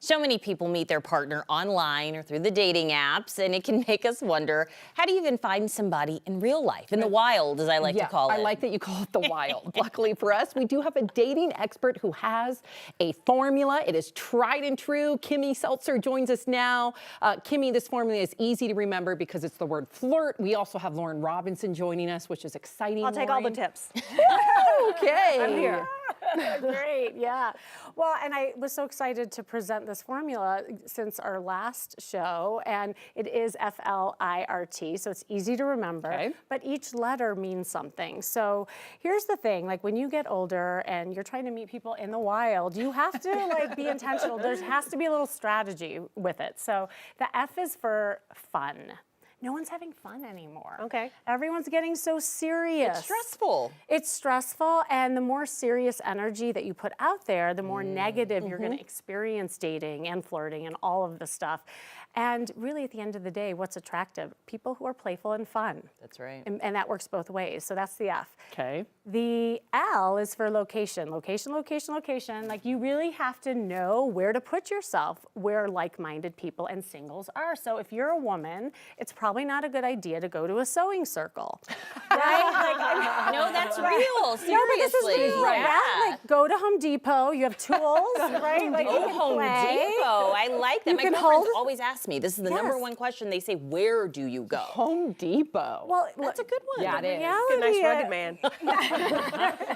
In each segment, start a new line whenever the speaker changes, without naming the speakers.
So many people meet their partner online or through the dating apps, and it can make us wonder, how do you even find somebody in real life, in the wild, as I like to call it?
I like that you call it the wild. Luckily for us, we do have a dating expert who has a formula. It is tried and true. Kimmy Seltzer joins us now. Kimmy, this formula is easy to remember because it's the word flirt. We also have Lauren Robinson joining us, which is exciting.
I'll take all the tips.
Okay.
I'm here.
Great, yeah. Well, and I was so excited to present this formula since our last show, and it is F.L.I.R.T, so it's easy to remember, but each letter means something. So here's the thing, like when you get older and you're trying to meet people in the wild, you have to like be intentional. There has to be a little strategy with it. So the F is for fun. No one's having fun anymore.
Okay.
Everyone's getting so serious.
It's stressful.
It's stressful, and the more serious energy that you put out there, the more negative you're going to experience dating and flirting and all of the stuff. And really, at the end of the day, what's attractive? People who are playful and fun.
That's right.
And that works both ways. So that's the F.
Okay.
The L is for location. Location, location, location. Like you really have to know where to put yourself, where like-minded people and singles are. So if you're a woman, it's probably not a good idea to go to a sewing circle. Right?
No, that's real. Seriously.
No, but this is real,
Yeah.
right? Like go to Home Depot. You have tools, right? Like you can
Home
play.
Depot. I like that.
You
My
can
girlfriends
hold-
always ask me. This is the number one question. They say, "Where do you go?"
Home Depot.
Well,
That's a good one.
yeah, it is.
Good, nice,
reality
rugged man.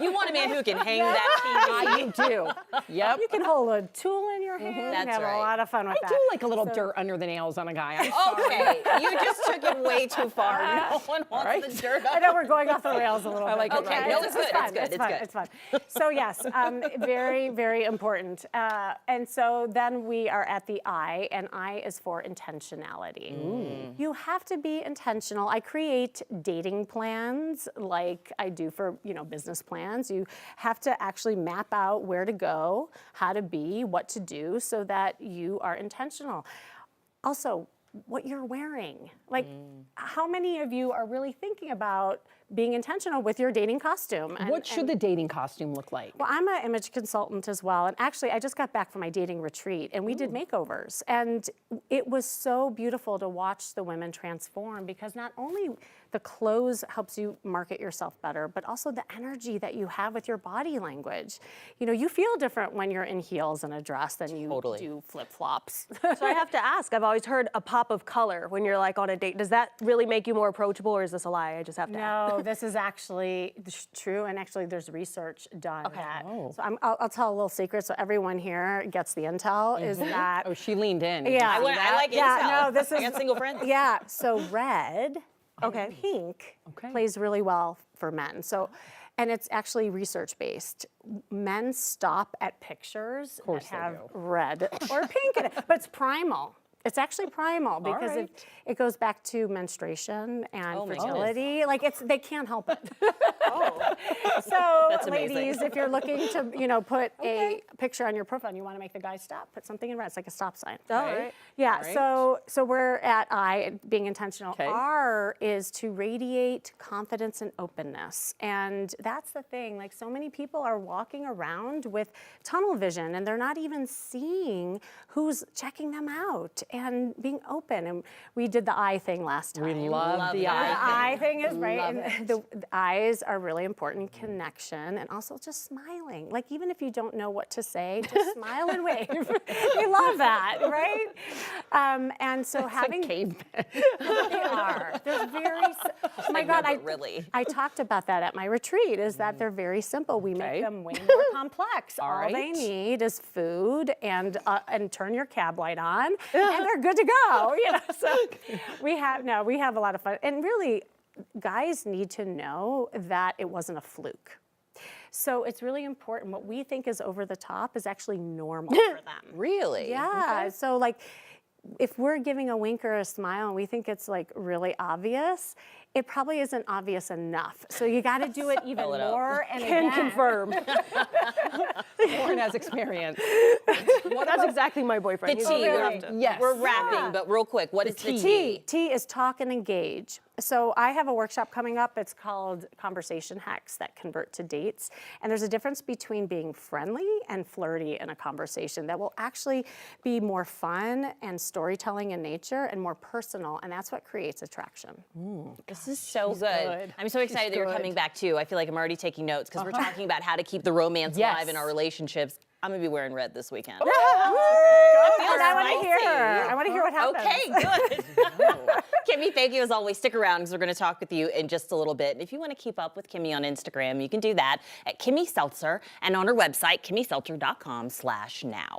You want a man who can hang that
You do. Yep.
you can hold a tool in your hand and
That's
have
right.
a lot of fun with
I
that.
do like a little dirt under the nails on a guy. I'm sorry.
Okay, you just took it way too far. No one wants the dirt.
I know we're going off the rails a little bit.
like it.
Okay,
Right.
no, it's good.
fun.
It's good.
It's
It's
fun.
good.
It's fun. So yes, very, very important. And so then we are at the I, and I is for intentionality. You have to be intentional. I create dating plans like I do for business plans. You have to actually map out where to go, how to be, what to do, so that you are intentional. Also, what you're wearing. Like, how many of you are really thinking about being intentional with your dating costume?
What should the dating costume look like?
Well, I'm an image consultant as well, and actually I just got back from my dating retreat, and we did makeovers, and it was so beautiful to watch the women transform, because not only the clothes helps you market yourself better, but also the energy that you have with your body language. You feel different when you're in heels and a dress than you do flip-flops.
So I have to ask, I've always heard a pop of color when you're like on a date. Does that really make you more approachable, or is this a lie? I just have to ask.
No, this is actually true, and actually there's research done that. So I'll tell a little secret, so everyone here gets the intel, is that...
Oh, she leaned in.
Yeah.
I like
Yeah,
intel.
no, this
I
is-
got single friends.
Yeah, so red
Okay.
and pink plays really well for men. So, and it's actually research-based. Men stop at pictures that
they
have
do.
red or pink in it, but it's primal. It's actually primal because
right.
it goes back to menstruation and
my
fertility. Like they can't help it. So,
That's amazing.
ladies, if you're looking to, put a picture on your profile and you want to make the guy stop, put something in red. It's like a stop sign.
All right.
Yeah.
All right.
So we're at I, being intentional.
Okay.
R is to radiate confidence and openness, and that's the thing. Like so many people are walking around with tunnel vision, and they're not even seeing who's checking them out and being open. And we did the I thing last time.
We love the
that.
eye.
The eye thing is right, and the eyes are really important. Connection, and also just smiling. Like even if you don't know what to say, just smile and wave. We love that, right? And so having
caveman.
they are. They're very. Oh my God!
but really.
I talked about that at my retreat. Is that they're very simple. We make
Okay.
them way more complex. All
right.
they need is food and turn your cab light on, and they're good to go. So we have a lot of fun, and really, guys need to know that it wasn't a fluke. So it's really important. What we think is over the top is actually normal for them.
Really?
Yeah. So like, if we're giving a wink or a smile and we think it's like really obvious, it probably isn't obvious enough. So you got to do it even
Spell it out.
more. And
Can
again,
confirm.
Lauren has experience.
That's exactly my boyfriend.
The
He's
T.
really
We're,
often.
Yes.
we're wrapping, but real quick, what is the T?
T is talk and engage. So I have a workshop coming up. It's called Conversation Hacks That Convert to Dates. And there's a difference between being friendly and flirty in a conversation that will actually be more fun and storytelling in nature and more personal. And that's what creates attraction.
This is so good.
good.
I'm so excited that you're coming back too. I feel like I'm already taking notes because we're talking about how to keep the romance
Yes.
alive in our relationships. I'm gonna be wearing red this weekend.
And I want to hear
spicy.
her. I want to hear what happens.
Okay, good. Kimmy, thank you as always. Stick around because we're going to talk with you in just a little bit. And if you want to keep up with Kimmy on Instagram, you can do that at Kimmy Seltzer and on her website, kimmyseltzer.com/now.